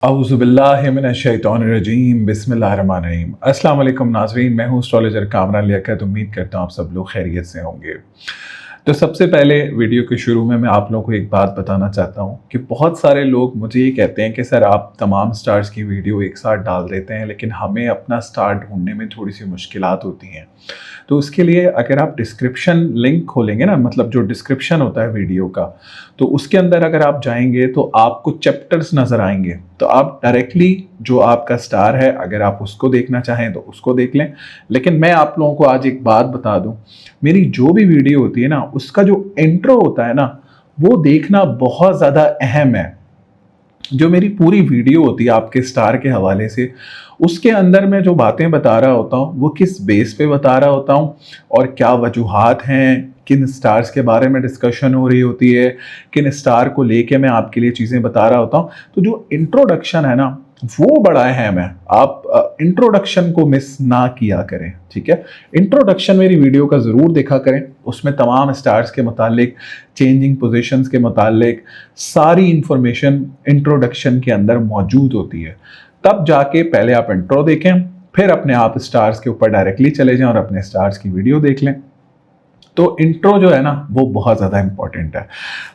औज़ुबिल्लाहिमिनश्शैतानिर्रजीम बिस्मिल्लाहिर्रहमानिर्रहीम। अस्सलाम वालेकुम नाज़रीन, मैं हूँ एस्ट्रोलॉजर कामरान लियाकत। उम्मीद करता हूँ आप सब लोग खैरियत से होंगे। तो सबसे पहले वीडियो के शुरू में मैं आप लोगों को एक बात बताना चाहता हूँ कि बहुत सारे लोग मुझे ये कहते हैं कि सर आप तमाम स्टार्स की वीडियो एक साथ डाल देते हैं, लेकिन हमें अपना स्टार ढूँढने में थोड़ी सी मुश्किलात होती हैं। तो उसके लिए अगर आप डिस्क्रिप्शन लिंक खोलेंगे ना, मतलब जो डिस्क्रिप्शन होता है वीडियो का, तो उसके अंदर अगर आप जाएंगे तो आपको चैप्टर्स नज़र आएंगे। तो आप डायरेक्टली जो आपका स्टार है, अगर आप उसको देखना चाहें तो उसको देख लें। लेकिन मैं आप लोगों को आज एक बात बता दूं, मेरी जो भी वीडियो होती है ना, उसका जो इंट्रो होता है ना, वो देखना बहुत ज़्यादा अहम है। जो मेरी पूरी वीडियो होती है आपके स्टार के हवाले से, उसके अंदर मैं जो बातें बता रहा होता हूँ वो किस बेस पे बता रहा होता हूँ और क्या वजूहात हैं, किन स्टार्स के बारे में डिस्कशन हो रही होती है, किन स्टार को लेके मैं आपके लिए चीज़ें बता रहा होता हूँ। तो जो इंट्रोडक्शन है ना, वो बड़ा अहम है। आप इंट्रोडक्शन को मिस ना किया करें, ठीक है। इंट्रोडक्शन मेरी वीडियो का ज़रूर देखा करें, उसमें तमाम स्टार्स के मुतालिक, चेंजिंग पोजीशंस के मुतालिक सारी इंफॉर्मेशन इंट्रोडक्शन के अंदर मौजूद होती है। तब जाके पहले आप इंट्रो देखें, फिर अपने आप स्टार्स के ऊपर डायरेक्टली चले जाएं और अपने स्टार्स की वीडियो देख लें। तो इंट्रो जो है ना, वो बहुत ज़्यादा इंपॉर्टेंट है।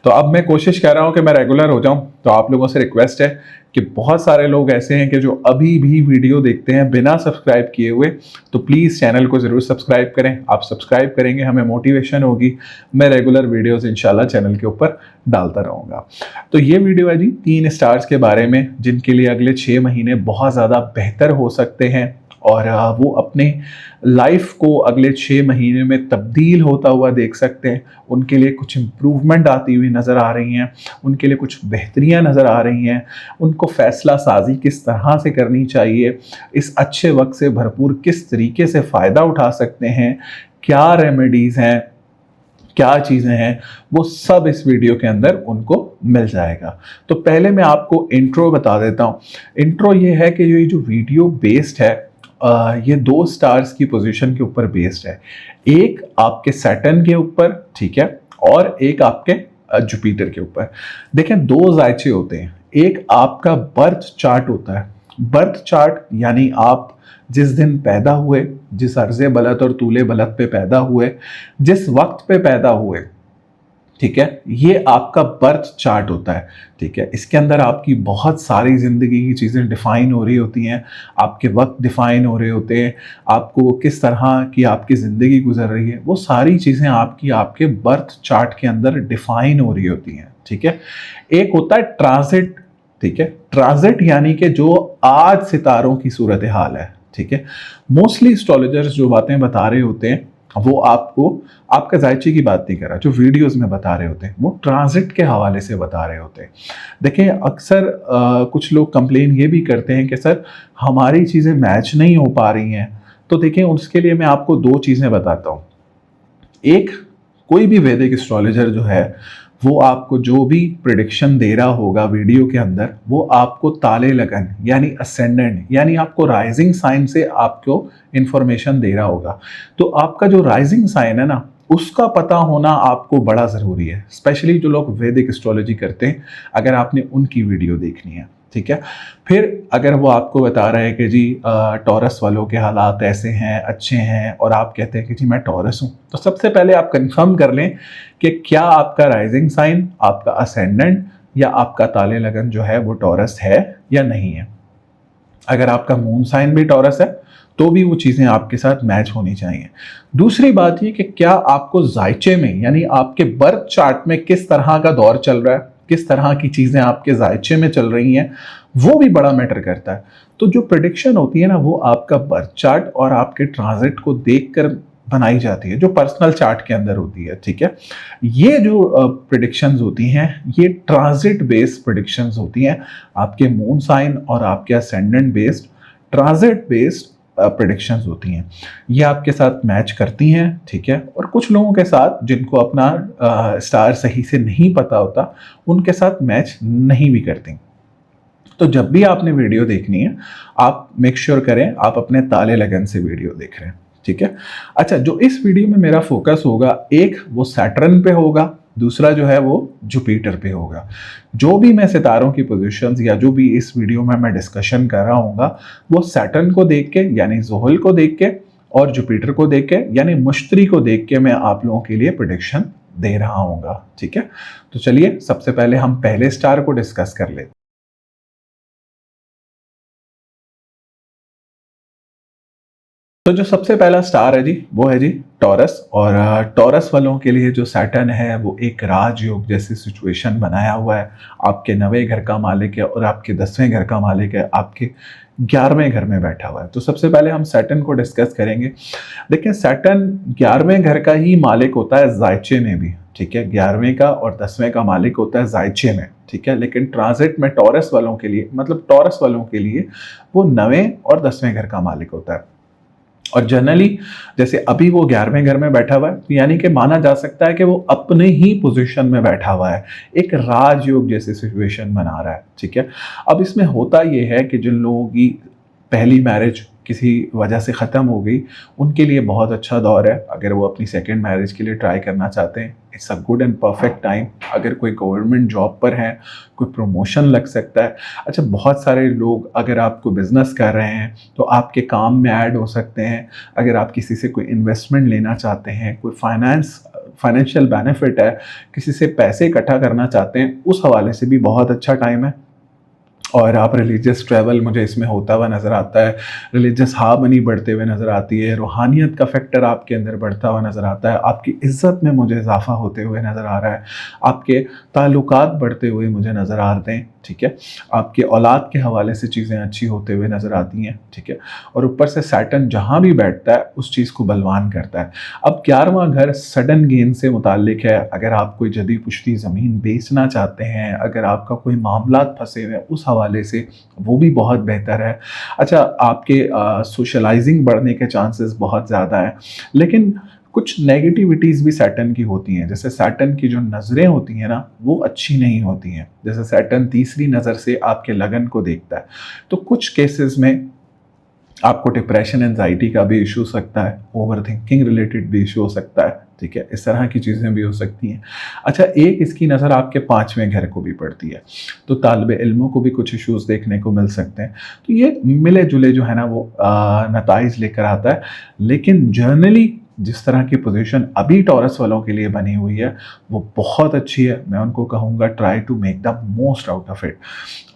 तो अब मैं कोशिश कर रहा हूँ कि मैं रेगुलर हो जाऊँ। तो आप लोगों से रिक्वेस्ट है कि बहुत सारे लोग ऐसे हैं कि जो अभी भी वीडियो देखते हैं बिना सब्सक्राइब किए हुए, तो प्लीज़ चैनल को ज़रूर सब्सक्राइब करें। आप सब्सक्राइब करेंगे, हमें मोटिवेशन होगी, मैं रेगुलर वीडियोज़ इंशाल्लाह चैनल के ऊपर डालता रहूँगा। तो ये वीडियो है जी 3 स्टार्स के बारे में जिनके लिए अगले 6 महीने बहुत ज़्यादा बेहतर हो सकते हैं और वो अपने लाइफ को अगले 6 महीने में तब्दील होता हुआ देख सकते हैं। उनके लिए कुछ इम्प्रूवमेंट आती हुई नज़र आ रही हैं, उनके लिए कुछ बेहतरियाँ नज़र आ रही हैं। उनको फ़ैसला साजी किस तरह से करनी चाहिए, इस अच्छे वक्त से भरपूर किस तरीके से फ़ायदा उठा सकते हैं, क्या रेमेडीज़ हैं, क्या चीज़ें हैं, वो सब इस वीडियो के अंदर उनको मिल जाएगा। तो पहले मैं आपको इंट्रो बता देता हूँ। इंट्रो ये है कि ये जो वीडियो बेस्ड है, ये 2 स्टार्स की पोजीशन के ऊपर बेस्ड है। एक आपके सैटर्न के ऊपर, ठीक है, और एक आपके जुपिटर के ऊपर। देखें, 2 जायचे होते हैं। एक आपका बर्थ चार्ट होता है। बर्थ चार्ट यानी आप जिस दिन पैदा हुए, जिस अर्ज़े बलद और तूले बलद पे पैदा हुए, जिस वक्त पे पैदा हुए, ठीक है, ये आपका बर्थ चार्ट होता है। ठीक है, इसके अंदर आपकी बहुत सारी ज़िंदगी की चीज़ें डिफ़ाइन हो रही होती हैं, आपके वक्त डिफ़ाइन हो रहे होते हैं, आपको किस तरह की आपकी ज़िंदगी गुजर रही है, वो सारी चीज़ें आपकी आपके बर्थ चार्ट के अंदर डिफ़ाइन हो रही होती हैं। ठीक है, एक होता है ट्रांजिट। ठीक है, ट्रांजिट यानी कि जो आज सितारों की सूरत हाल है। ठीक है, मोस्टली एस्ट्रोलॉजर्स जो बातें बता रहे होते हैं वो आपको, आपका जायचे की बात नहीं कर रहा, जो वीडियोस में बता रहे होते हैं वो ट्रांजिट के हवाले से बता रहे होते हैं। देखें, अक्सर कुछ लोग कंप्लेन ये भी करते हैं कि सर हमारी चीज़ें मैच नहीं हो पा रही हैं। तो देखें, उसके लिए मैं आपको 2 चीज़ें बताता हूँ। एक, कोई भी वैदिक एस्ट्रोलॉजर जो है वो आपको जो भी प्रिडिक्शन दे रहा होगा वीडियो के अंदर, वो आपको ताले लगन यानी असेंडेंट यानी आपको राइजिंग साइन से आपको इंफॉर्मेशन दे रहा होगा। तो आपका जो राइजिंग साइन है ना, उसका पता होना आपको बड़ा ज़रूरी है। स्पेशली जो लोग वैदिक एस्ट्रोलॉजी करते हैं, अगर आपने उनकी वीडियो देखनी है। ठीक है, फिर अगर वो आपको बता रहा है कि जी टॉरस वालों के हालात ऐसे हैं, अच्छे हैं, और आप कहते हैं कि जी मैं टॉरस हूँ, तो सबसे पहले आप कंफर्म कर लें कि क्या आपका राइजिंग साइन, आपका असेंडेंट या आपका ताले लगन जो है वो टॉरस है या नहीं है। अगर आपका मून साइन भी टॉरस है तो भी वो चीज़ें आपके साथ मैच होनी चाहिए। दूसरी बात ये कि क्या आपको जायचे में यानी आपके बर्थ चार्ट में किस तरह का दौर चल रहा है, किस तरह की चीज़ें आपके जायचे में चल रही हैं, वो भी बड़ा मैटर करता है। तो जो प्रेडिक्शन होती है ना, वो आपका बर्थ चार्ट और आपके ट्रांजिट को देखकर बनाई जाती है, जो पर्सनल चार्ट के अंदर होती है। ठीक है, ये जो प्रेडिक्शंस होती हैं, ये ट्रांजिट बेस्ड प्रेडिक्शंस होती हैं। आपके मून साइन और आपके ascendant based, transit based predictions होती हैं। ये आपके साथ मैच करती हैं। ठीक है, और कुछ लोगों के साथ जिनको अपना स्टार सही से नहीं पता होता, उनके साथ मैच नहीं भी करती। तो जब भी आपने वीडियो देखनी है, आप मेक श्योर करें आप अपने ताले लगन से वीडियो देख रहे हैं। ठीक है, अच्छा, जो इस वीडियो में मेरा फोकस होगा, एक वो सैटर्न पे होगा, दूसरा जो है वो जुपिटर पे होगा। जो भी मैं सितारों की पोजीशंस या जो भी इस वीडियो में मैं डिस्कशन कर रहा हूँ वो सैटर्न को देख के यानी ज़ुहल को देख के और जुपिटर को देख के यानी मुश्तरी को देख के मैं आप लोगों के लिए प्रेडिक्शन दे रहा हूँ। ठीक है, तो चलिए सबसे पहले हम पहले स्टार को डिस्कस कर लेते हैं। तो जो सबसे पहला स्टार है जी वो है जी टॉरस। और टॉरस वालों के लिए जो सैटर्न है वो एक राजयोग जैसी सिचुएशन बनाया हुआ है। आपके 9वें घर का मालिक है और आपके 10वें घर का मालिक है, आपके 11वें घर में बैठा हुआ है। तो सबसे पहले हम सैटर्न को डिस्कस करेंगे। देखिए सैटर्न 11वें घर का ही मालिक होता है जायचे में भी, ठीक है, 11वें का और 10वें का मालिक होता है जायचे में, ठीक है। लेकिन ट्रांजिट में टॉरस वालों के लिए मतलब टॉरस वालों के लिए वो 9वें और 10वें घर का मालिक होता है। और जनरली जैसे अभी वो 11वें घर में बैठा हुआ है, यानी कि माना जा सकता है कि वो अपने ही पोजीशन में बैठा हुआ है, एक राजयोग जैसी सिचुएशन बना रहा है, ठीक है। अब इसमें होता ये है कि जिन लोगों की पहली मैरिज किसी वजह से ख़त्म हो गई उनके लिए बहुत अच्छा दौर है। अगर वो अपनी सेकंड मैरिज के लिए ट्राई करना चाहते हैं, it's a good and perfect time. अगर कोई गवर्नमेंट जॉब पर है, कोई प्रमोशन लग सकता है। अच्छा, बहुत सारे लोग अगर आप कोई बिज़नेस कर रहे हैं तो आपके काम में ऐड हो सकते हैं। अगर आप किसी से कोई इन्वेस्टमेंट लेना चाहते हैं, कोई फाइनेंशियल बेनिफिट है, किसी से पैसे इकट्ठा करना चाहते हैं, उस हवाले से भी बहुत अच्छा टाइम है। और आप रिलीजियस ट्रैवल मुझे इसमें होता हुआ नज़र आता है, रिलीजियस हार्मनी बढ़ते हुए नज़र आती है, रूहानियत का फैक्टर आपके अंदर बढ़ता हुआ नज़र आता है, आपकी इज़्ज़त में मुझे इजाफा होते हुए नज़र आ रहा है, आपके ताल्लुकात बढ़ते हुए मुझे नज़र आते हैं, ठीक है। आपके औलाद के हवाले से चीज़ें अच्छी होते हुए नज़र आती हैं, ठीक है। और ऊपर से सैटर्न जहाँ भी बैठता है उस चीज़ को बलवान करता है। अब 11वां घर सडन गेन से मुताल्लिक है। अगर आप कोई जदी पुश्ती ज़मीन बेचना चाहते हैं, अगर आपका कोई मामलात फंसे हुए हैं, उस हवाले से वो भी बहुत बेहतर है। अच्छा, आपके सोशलाइजिंग बढ़ने के चांसेस बहुत ज़्यादा हैं। लेकिन कुछ नेगेटिविटीज़ भी सैटर्न की होती हैं। जैसे सैटर्न की जो नज़रें होती हैं ना वो अच्छी नहीं होती हैं। जैसे सैटर्न तीसरी नज़र से आपके लगन को देखता है, तो कुछ केसेस में आपको डिप्रेशन एंजाइटी का भी इशू हो सकता है, ओवर थिंकिंग रिलेटेड भी इशू हो सकता है, ठीक है। इस तरह की चीज़ें भी हो सकती हैं। अच्छा, एक इसकी नज़र आपके 5वें घर को भी पड़ती है, तो तालिब इल्मों को भी कुछ इश्यूज़ देखने को मिल सकते हैं। तो ये मिले जुले जो है ना वो नताइज लेकर आता है। लेकिन जर्नली जिस तरह की पोजीशन अभी टॉरस वालों के लिए बनी हुई है वो बहुत अच्छी है। मैं उनको कहूँगा try to make the most out of it.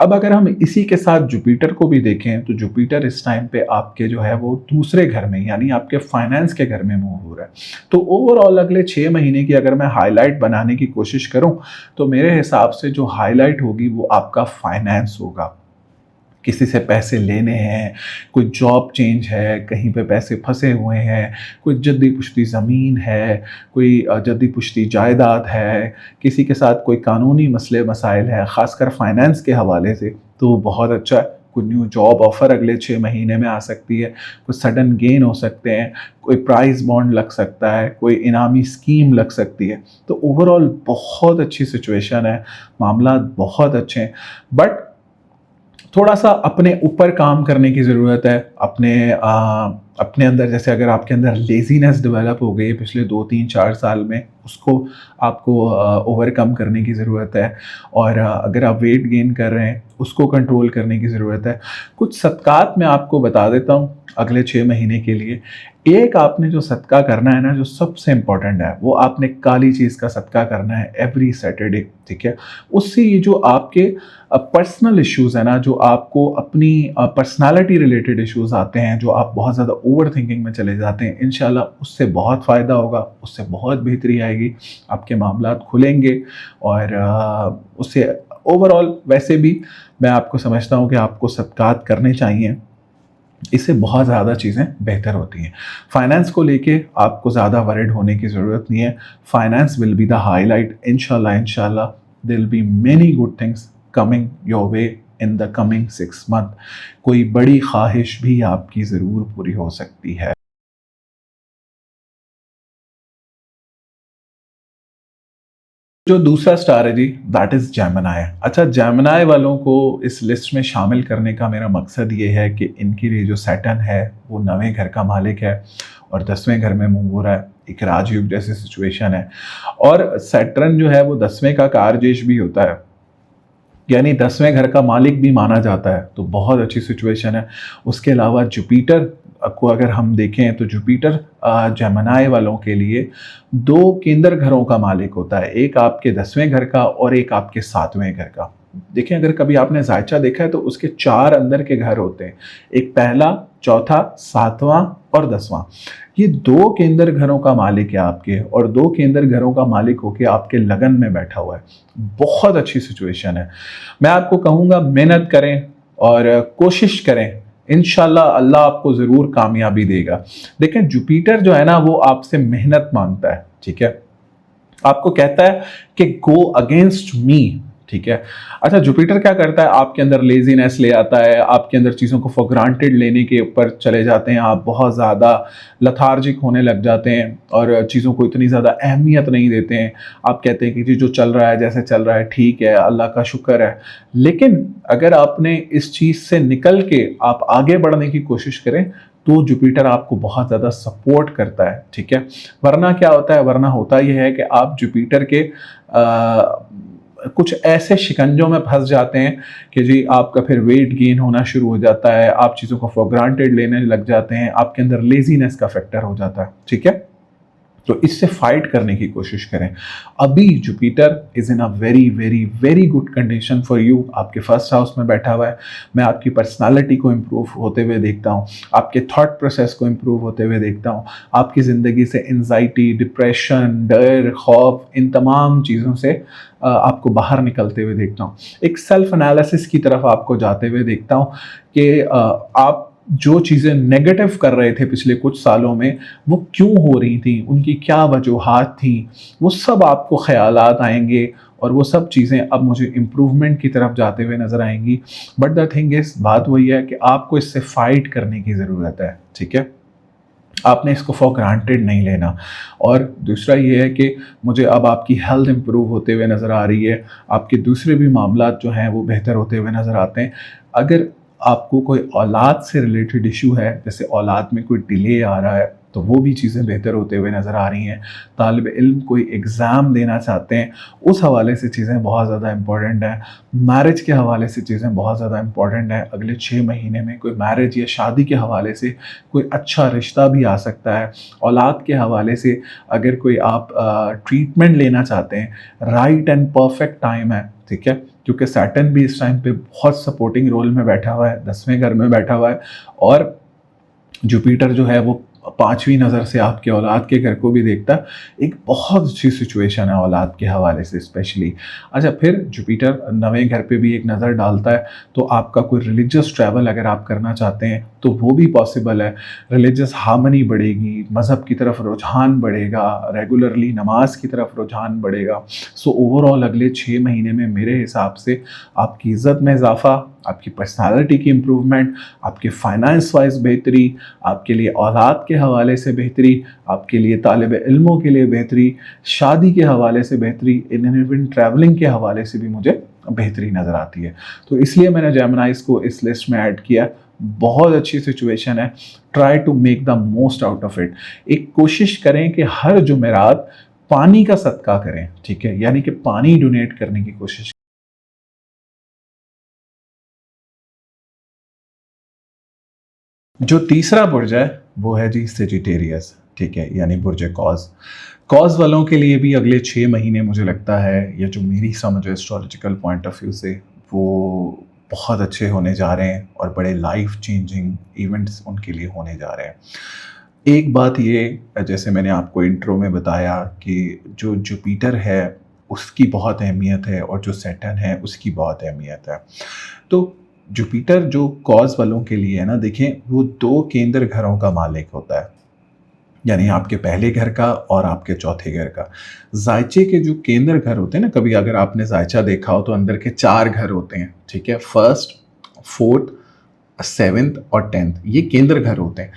अब अगर हम इसी के साथ जुपिटर को भी देखें तो जुपिटर इस टाइम पे आपके जो है वो दूसरे घर में यानी आपके फाइनेंस के घर में मूव हो रहा है। तो ओवरऑल अगले 6 महीने की अगर मैं हाईलाइट बनाने की कोशिश करूं तो मेरे हिसाब से जो हाईलाइट होगी वो आपका फाइनेंस होगा। किसी से पैसे लेने हैं, कोई जॉब चेंज है, कहीं पे पैसे फंसे हुए हैं, कोई जद्दी पुश्ती ज़मीन है, कोई जद्दी पुश्ती जायदाद है, किसी के साथ कोई कानूनी मसले मसाइल है, ख़ासकर फाइनेंस के हवाले से, तो बहुत अच्छा है। कोई न्यू जॉब ऑफ़र अगले 6 महीने में आ सकती है, कोई सडन गेन हो सकते हैं, कोई प्राइज़ बॉन्ड लग सकता है, कोई इनामी स्कीम लग सकती है। तो ओवरऑल बहुत अच्छी सिचुएशन है, मामला बहुत अच्छे हैं। बट थोड़ा सा अपने ऊपर काम करने की ज़रूरत है। अपने अंदर जैसे अगर आपके अंदर लेज़ीनेस डेवलप हो गई है पिछले 2-3-4 साल में, उसको आपको ओवरकम करने की ज़रूरत है। और अगर आप वेट गेन कर रहे हैं उसको कंट्रोल करने की ज़रूरत है। कुछ सदक़ात मैं आपको बता देता हूँ अगले 6 महीने के लिए। एक आपने जो सदका करना है ना, जो सबसे इम्पॉर्टेंट है, वो आपने काली चीज़ का सदका करना है एवरी सैटरडे, ठीक है। उससे ये जो आपके पर्सनल इश्यूज़ है ना, जो आपको अपनी पर्सनालिटी रिलेटेड इश्यूज़ आते हैं, जो आप बहुत ज़्यादा ओवर थिंकिंग में चले जाते हैं, इंशाल्लाह उससे बहुत फ़ायदा होगा, उससे बहुत बेहतरी आएगी, आपके मामलात खुलेंगे। और उससे ओवरऑल वैसे भी मैं आपको समझता हूँ कि आपको सदकात करने चाहिए, इससे बहुत ज़्यादा चीज़ें बेहतर होती हैं। फाइनेंस को लेके आपको ज़्यादा वरीड होने की ज़रूरत नहीं है। Finance will be the highlight. इंशाल्लाह there will be many good things coming your way in the coming 6 month. कोई बड़ी ख्वाहिश भी आपकी ज़रूर पूरी हो सकती है। जो दूसरा स्टार है जी, दैट इज़ जेमिनी। अच्छा, जेमिनी वालों को इस लिस्ट में शामिल करने का मेरा मकसद ये है कि इनके लिए जो सैटर्न है वो 9वें घर का मालिक है और 10वें घर में मूव हो रहा है। एक राजयोग जैसी सिचुएशन है। और सैटर्न जो है वो 10वें का कारजेश भी होता है, यानी 10वें घर का मालिक भी माना जाता है, तो बहुत अच्छी सिचुएशन है। उसके अलावा जुपिटर को अगर हम देखें तो जुपिटर जेमिनी वालों के लिए 2 केंद्र घरों का मालिक होता है, एक आपके 10वें घर का और एक आपके 7वें घर का। देखें, अगर कभी आपने जायचा देखा है तो उसके 4 अंदर के घर होते हैं, एक पहला, चौथा, 7वां और 10वां। ये 2 केंद्र घरों का मालिक है आपके, और 2 केंद्र घरों का मालिक होके आपके लगन में बैठा हुआ है। बहुत अच्छी सिचुएशन है। मैं आपको कहूँगा मेहनत करें और कोशिश करें, इंशाल्लाह अल्लाह आपको ज़रूर कामयाबी देगा। देखें, जुपिटर जो है ना वो आपसे मेहनत मांगता है, ठीक है, आपको कहता है कि गो अगेंस्ट मी, ठीक है। अच्छा, जुपिटर क्या करता है, आपके अंदर लेजीनेस ले आता है, आपके अंदर चीज़ों को फॉर ग्रांटेड लेने के ऊपर चले जाते हैं, आप बहुत ज़्यादा लथार्जिक होने लग जाते हैं और चीज़ों को इतनी ज़्यादा अहमियत नहीं देते हैं। आप कहते हैं कि जी जो चल रहा है, जैसे चल रहा है ठीक है, अल्लाह का शुक्र है। लेकिन अगर आपने इस चीज़ से निकल के आप आगे बढ़ने की कोशिश करें तो जुपिटर आपको बहुत ज़्यादा सपोर्ट करता है, ठीक है। वरना क्या होता है, वरना होता यह है कि आप जुपिटर के कुछ ऐसे शिकंजों में फंस जाते हैं कि जी आपका फिर वेट गेन होना शुरू हो जाता है, आप चीज़ों को फॉर ग्रांटेड लेने लग जाते हैं, आपके अंदर लेजीनेस का फैक्टर हो जाता है, ठीक है। तो इससे फाइट करने की कोशिश करें। अभी Jupiter is in a very very very good condition for you, आपके फर्स्ट हाउस में बैठा हुआ है। मैं आपकी पर्सनालिटी को इम्प्रूव होते हुए देखता हूँ, आपके थॉट प्रोसेस को इम्प्रूव होते हुए देखता हूँ, आपकी ज़िंदगी से एंजाइटी, डिप्रेशन, डर, खौफ, इन तमाम चीज़ों से आपको बाहर निकलते हुए देखता हूँ। एक सेल्फ एनालिसिस की तरफ आपको जाते हुए देखता हूँ कि आप जो चीज़ें नेगेटिव कर रहे थे पिछले कुछ सालों में वो क्यों हो रही थी, उनकी क्या वजूहात थी, वो सब आपको ख्यालात आएंगे और वो सब चीज़ें अब मुझे इम्प्रूवमेंट की तरफ जाते हुए नज़र आएंगी। बट द थिंग इज़, बात वही है कि आपको इससे फाइट करने की ज़रूरत है, ठीक है। आपने इसको फॉर ग्रांटेड नहीं लेना। और दूसरा ये है कि मुझे अब आपकी हेल्थ इंप्रूव होते हुए नज़र आ रही है, आपके दूसरे भी मामलात जो हैं वो बेहतर होते हुए नज़र आते हैं। अगर आपको कोई औलाद से रिलेटेड इशू है, जैसे औलाद में कोई डिले आ रहा है, तो वो भी चीज़ें बेहतर होते हुए नज़र आ रही हैं। तालिब इल्म कोई एग्ज़ाम देना चाहते हैं, उस हवाले से चीज़ें बहुत ज़्यादा इम्पॉर्टेंट हैं। मैरिज के हवाले से चीज़ें बहुत ज़्यादा इम्पॉर्टेंट हैं। अगले 6 महीने में कोई मैरिज या शादी के हवाले से कोई अच्छा रिश्ता भी आ सकता है। औलाद के हवाले से अगर कोई आप ट्रीटमेंट लेना चाहते हैं, राइट एंड परफेक्ट टाइम है, ठीक है, क्योंकि सैटर्न भी इस टाइम पे बहुत सपोर्टिंग रोल में बैठा हुआ है, 10वें घर में बैठा हुआ है, और जुपिटर जो है वो 5वीं नज़र से आपके औलाद के घर को भी देखता है। एक बहुत अच्छी सिचुएशन है औलाद के हवाले से स्पेशली। अच्छा, फिर जुपिटर 9वें घर पे भी एक नज़र डालता है, तो आपका कोई रिलीजियस ट्रैवल अगर आप करना चाहते हैं तो वो भी पॉसिबल है। रिलीजियस हार्मनी बढ़ेगी, मज़हब की तरफ रुझान बढ़ेगा, रेगुलरली नमाज की तरफ रुझान बढ़ेगा। सो ओवरऑल अगले 6 महीने में मेरे हिसाब से आपकी इज़्ज़त में इजाफा, आपकी पर्सनालिटी की इम्प्रूवमेंट, आपके फाइनेंस वाइज बेहतरी, आपके लिए औलाद के हवाले से बेहतरी, आपके लिए तालिब इल्मों के लिए बेहतरी, शादी के हवाले से बेहतरी, इवन ट्रैवलिंग के हवाले से भी मुझे बेहतरी नज़र आती है। तो इसलिए मैंने जेमिनीज़ को इस लिस्ट में ऐड किया। बहुत अच्छी सिचुएशन है, try to make the most out of it. एक कोशिश करें कि हर जुमेरात पानी का सदका करें, ठीक है, यानी कि पानी डोनेट करने की कोशिश। जो तीसरा बुर्ज है वो है जी सेजिटेरियस, ठीक है, यानी बुर्ज कॉज। कॉज वालों के लिए भी अगले 6 महीने मुझे लगता है, या जो मेरी समझ है एस्ट्रोलॉजिकल पॉइंट ऑफ व्यू से, वो बहुत अच्छे होने जा रहे हैं और बड़े लाइफ चेंजिंग इवेंट्स उनके लिए होने जा रहे हैं। एक बात ये, जैसे मैंने आपको इंट्रो में बताया कि जो जुपिटर है उसकी बहुत अहमियत है और जो सैटर्न है उसकी बहुत अहमियत है। तो जुपिटर जो कॉज वालों के लिए है ना, देखें, वो 2 केंद्र घरों का मालिक होता है, यानी आपके पहले घर का और आपके चौथे घर का। जायचे के जो केंद्र घर होते हैं ना, कभी अगर आपने जायचा देखा हो तो अंदर के 4 घर होते हैं, ठीक है, 1st, 4th, 7th और 10th, ये केंद्र घर होते हैं।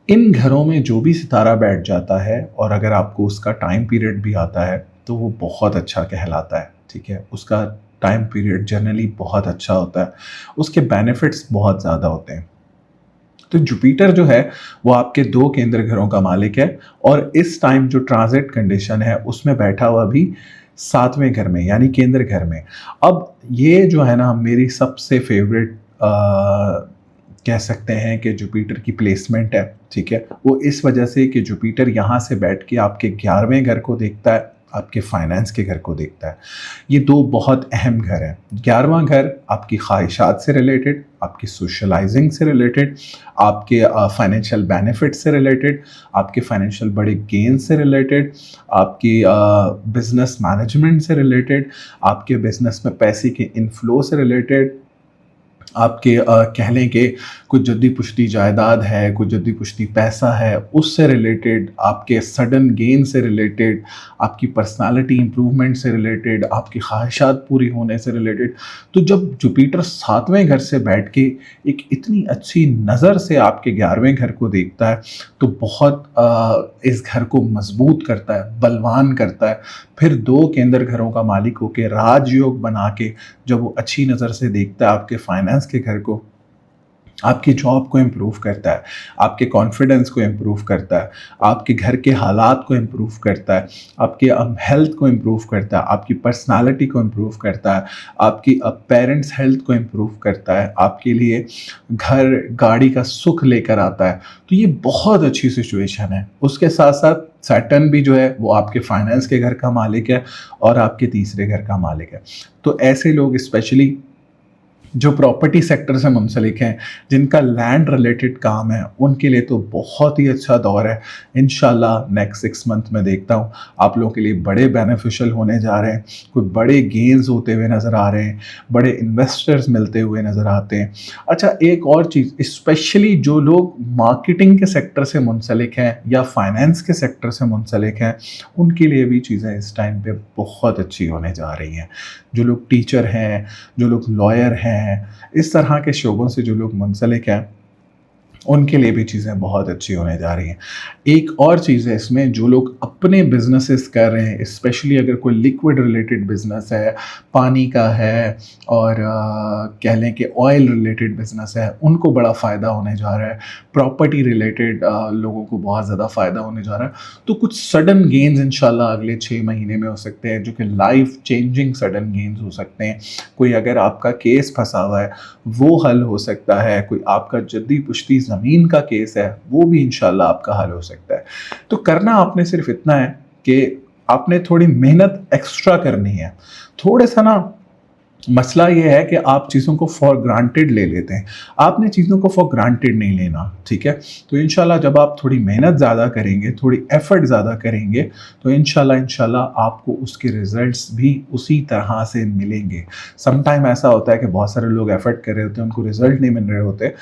इन घरों में जो भी सितारा बैठ जाता है और अगर आपको उसका टाइम पीरियड भी आता है तो वो बहुत अच्छा कहलाता है, ठीक है, उसका टाइम पीरियड जनरली बहुत अच्छा होता है, उसके बेनिफिट्स बहुत ज़्यादा होते हैं। तो जुपिटर जो है वो आपके 2 केंद्र घरों का मालिक है और इस टाइम जो ट्रांजिट कंडीशन है उसमें बैठा हुआ भी 7वें घर में यानी केंद्र घर में। अब ये जो है ना मेरी सबसे फेवरेट कह सकते हैं कि जुपिटर की प्लेसमेंट है, ठीक है? वो इस वजह से कि जुपिटर यहाँ से बैठ के आपके 11वें घर को देखता है, आपके फाइनेंस के घर को देखता है। ये 2 बहुत अहम घर हैं। 11वां घर आपकी ख्वाहिशात से रिलेटेड, आपकी सोशलाइजिंग से रिलेटेड, आपके फाइनेंशियल बेनिफिट से रिलेटेड, आपके फाइनेंशियल बड़े गेन से रिलेटेड, आपकी बिजनेस मैनेजमेंट से रिलेटेड, आपके बिजनेस में पैसे के इनफ्लो से रिलेटेड, आपके कह लें कि कुछ जद्दी पुश्ती जायदाद है, कुछ जद्दी पुश्ती पैसा है, उससे रिलेटेड, आपके सडन गेन से रिलेटेड, आपकी पर्सनालिटी इम्प्रूवमेंट से रिलेटेड, आपकी ख्वाहिशात पूरी होने से रिलेटेड। तो जब जुपिटर 7वें घर से बैठ के एक इतनी अच्छी नज़र से आपके 11वें घर को देखता है तो बहुत इस घर को मजबूत करता है, बलवान करता है। फिर 2 केंद्र घरों का मालिक होकर राजयोग बना के जब वो अच्छी नज़र से देखता है आपके फाइनेंस के घर को, आपकी जॉब को इम्प्रूव करता है, आपके कॉन्फिडेंस को इम्प्रूव करता है, आपके घर के हालात को इम्प्रूव करता है, आपके हेल्थ को इम्प्रूव करता है, आपकी पर्सनालिटी को इम्प्रूव करता है, आपकी पेरेंट्स हेल्थ को इम्प्रूव करता है, आपके लिए घर गाड़ी का सुख लेकर आता है। तो ये बहुत अच्छी सिचुएशन है। उसके साथ साथ सैटर्न भी जो है वो आपके फाइनेंस के घर का मालिक है और आपके तीसरे घर का मालिक है। तो ऐसे लोग स्पेशली जो प्रॉपर्टी सेक्टर से मुंसलिक हैं, जिनका लैंड रिलेटेड काम है, उनके लिए तो बहुत ही अच्छा दौर है। इंशाल्लाह नेक्स्ट 6 मंथ में देखता हूँ आप लोगों के लिए बड़े बेनिफिशियल होने जा रहे हैं, कोई बड़े गेंस होते हुए नज़र आ रहे हैं, बड़े इन्वेस्टर्स मिलते हुए नज़र आते हैं। अच्छा, एक और चीज़, स्पेशली जो लोग मार्केटिंग के सेक्टर से मुंसलिक हैं या फाइनेंस के सेक्टर से मुंसलिक हैं, उनके लिए भी चीज़ें इस टाइम पे बहुत अच्छी होने जा रही हैं। जो लोग टीचर हैं, जो लोग लॉयर हैं, इस तरह के शोबों से जो लोग मुंसलिक हैं, उनके लिए भी चीज़ें बहुत अच्छी होने जा रही हैं। एक और चीज़ है इसमें, जो लोग अपने बिजनेसेस कर रहे हैं, स्पेशली अगर कोई लिक्विड रिलेटेड बिजनेस है, पानी का है और कह लें कि ऑयल रिलेटेड बिजनेस है, उनको बड़ा फ़ायदा होने जा रहा है। प्रॉपर्टी रिलेटेड लोगों को बहुत ज़्यादा फ़ायदा होने जा रहा है। तो कुछ सडन गेन्स इंशाल्लाह अगले 6 महीने में हो सकते हैं, जो कि लाइफ चेंजिंग सडन गेन्स हो सकते हैं। कोई अगर आपका केस फंसा हुआ है वो हल हो सकता है, कोई आपका जद्दी पुश्ती ज़मीन का केस है वो भी इंशाल्लाह आपका हल हो सकता है। तो करना आपने सिर्फ इतना है कि आपने थोड़ी मेहनत एक्स्ट्रा करनी है। थोड़े सा ना मसला ये है कि आप चीज़ों को फॉर ग्रांटेड ले लेते हैं। आपने चीज़ों को फॉर ग्रांटेड नहीं लेना, ठीक है? तो इंशाल्लाह जब आप थोड़ी मेहनत ज़्यादा करेंगे, थोड़ी एफर्ट ज़्यादा करेंगे, तो इंशाल्लाह आपको उसके रिजल्ट्स भी उसी तरह से मिलेंगे। समटाइम ऐसा होता है कि बहुत सारे लोग एफर्ट कर रहे होते हैं, उनको रिजल्ट नहीं मिल रहे होते,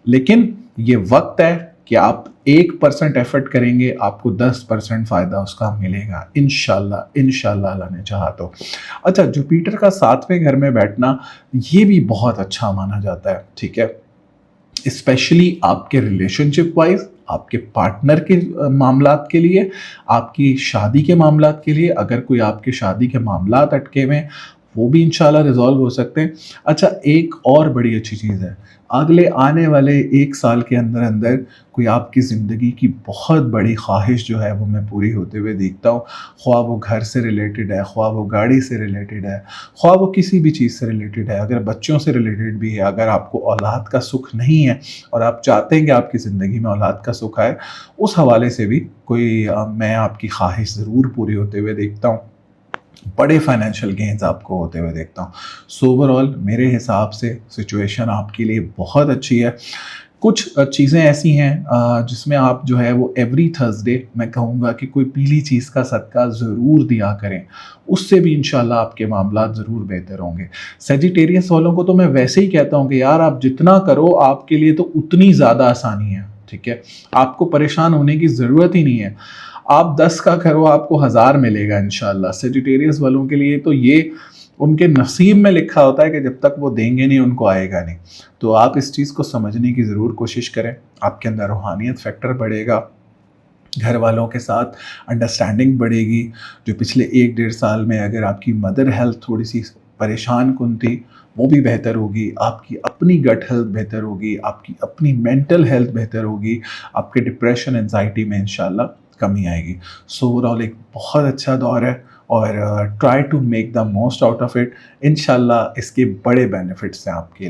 लेकिन ये वक्त है कि आप 1% एफर्ट करेंगे, आपको 10% फ़ायदा उसका मिलेगा इंशाल्लाह अल्लाह ने चाहा तो। अच्छा, जुपिटर का 7वें घर में बैठना ये भी बहुत अच्छा माना जाता है, ठीक है? स्पेशली आपके रिलेशनशिप वाइज, आपके पार्टनर के मामलात के लिए, आपकी शादी के मामलात के लिए। अगर कोई आपके शादी के मामलात अटके हुए हैं, वो भी इंशाल्लाह रिजॉल्व हो सकते हैं। अच्छा, एक और बड़ी अच्छी चीज़ है, अगले आने वाले 1 साल के अंदर अंदर कोई आपकी ज़िंदगी की बहुत बड़ी ख्वाहिश जो है वो मैं पूरी होते हुए देखता हूँ। ख्वाह वो घर से रिलेटेड है, ख्वाह वो गाड़ी से रिलेटेड है, ख्वाह वो किसी भी चीज़ से रिलेटेड है, अगर बच्चों से रिलेटेड भी है, अगर आपको औलाद का सुख नहीं है और आप चाहते हैं कि आपकी ज़िंदगी में औलाद का सुख आए, उस हवाले से भी कोई मैं आपकी ख्वाहिश ज़रूर पूरी होते हुए देखता हूँ। बड़े फाइनेंशियल गेन्स आपको होते हुए देखता हूँ। सो ओवरऑल मेरे हिसाब से सिचुएशन आपके लिए बहुत अच्छी है। कुछ चीज़ें ऐसी हैं जिसमें आप जो है वो एवरी थर्सडे मैं कहूँगा कि कोई पीली चीज़ का सदका ज़रूर दिया करें, उससे भी इंशाल्लाह आपके मामलात ज़रूर बेहतर होंगे। सेजिटेरियस वालों को तो मैं वैसे ही कहता हूँ कि यार आप जितना करो आपके लिए तो उतनी ज़्यादा आसानी है, ठीक है? आपको परेशान होने की ज़रूरत ही नहीं है। आप 10 का करो आपको 1000 मिलेगा इंशाल्लाह। सेजिटेरियस वालों के लिए तो ये उनके नसीब में लिखा होता है कि जब तक वो देंगे नहीं उनको आएगा नहीं। तो आप इस चीज़ को समझने की ज़रूर कोशिश करें, आपके अंदर रूहानियत फैक्टर बढ़ेगा, घर वालों के साथ अंडरस्टैंडिंग बढ़ेगी। जो पिछले 1 डेढ़ साल में अगर आपकी मदर हेल्थ थोड़ी सी परेशान कुन थी, वो भी बेहतर होगी, आपकी अपनी गट हेल्थ बेहतर होगी, आपकी अपनी मेंटल हेल्थ बेहतर होगी, आपके डिप्रेशन, एंजाइटी में इंशाल्लाह कमी आएगी। सो ओवरऑल एक बहुत अच्छा दौर है और try to make the most out of it. इंशाल्लाह इसके बड़े बेनिफिट्स हैं आपके लिए।